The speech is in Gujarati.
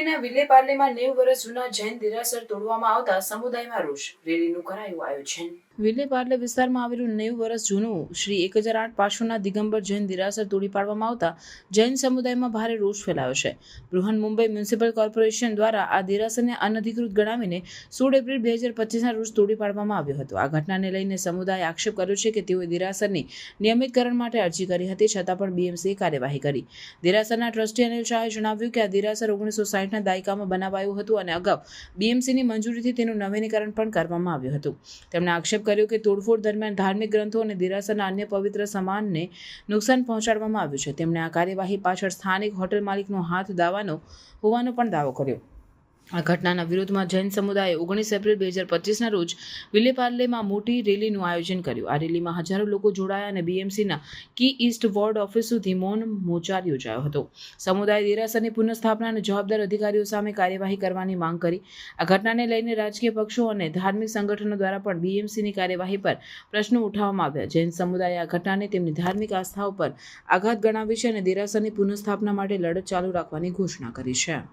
મુંબઈના વિલેપાર્લેમાં 90 વર્ષ જૂના જૈન દેરાસર તોડવામાં આવતા સમુદાયમાં રોષ. રેલીનું કરાયું આયોજન. વિલેપાર્લે વિસ્તારમાં આવેલું 90 વર્ષ જૂનું શ્રી 1008 પાછળના દિગંબર જૈન દેરાસર તોડી પાડવામાં આવતા જૈન સમુદાયમાં ભારે રોષ ફેલાયો છે. બૃહન મુંબઈ મ્યુનિસિપલ કોર્પોરેશન દ્વારા આ દેરાસરને અનધિકૃત ગણાવીને 16 એપ્રિલ 2025ના રોજ તોડી પાડવામાં આવ્યો હતો. આ ઘટનાને લઈને સમુદાયે આક્ષેપ કર્યો છે કે તેઓએ દેરાસરની નિયમિતકરણ માટે અરજી કરી હતી, છતાં પણ બીએમસીએ કાર્યવાહી કરી. દેરાસરના ટ્રસ્ટી અનિલ શાહે જણાવ્યું કે આ દેરાસર 1960ના દાયકામાં બનાવાયું હતું અને અગાઉ બીએમસીની મંજૂરીથી તેનું નવીનીકરણ પણ કરવામાં આવ્યું હતું. તેમણે આક્ષેપ કર્યો કે તોડફોડ દરમિયાન ધાર્મિક ગ્રંથો અને દેરાસરના અન્ય પવિત્ર સામાનને નુકસાન પહોંચાડવામાં આવ્યું છે. તેમણે આ કાર્યવાહી પાછળ સ્થાનિક હોટેલ માલિકનો હાથ હોવાનો પણ દાવો કર્યો. આ ઘટનાના વિરોધમાં જૈન સમુદાયે 19 એપ્રિલ 2025ના રોજ વિલેપાર્લેમાં મોટી રેલીનું આયોજન કર્યું. આ રેલીમાં હજારો લોકો જોડાયા અને બીએમસીના કી ઈસ્ટ વોર્ડ ઓફિસ સુધી મૌન મોરચો યોજાયો હતો. સમુદાય દેરાસરની પુનઃસ્થાપના અને જવાબદાર અધિકારીઓ સામે કાર્યવાહી કરવાની માંગ કરી. આ ઘટનાને લઈને રાજકીય પક્ષો અને ધાર્મિક સંગઠનો દ્વારા પણ બીએમસીની કાર્યવાહી પર પ્રશ્નો ઉઠાવવામાં આવ્યા. જૈન સમુદાયે આ ઘટનાને તેમની ધાર્મિક આસ્થાઓ પર આઘાત ગણાવી છે અને દેરાસરની પુનઃસ્થાપના માટે લડત ચાલુ રાખવાની ઘોષણા કરી છે.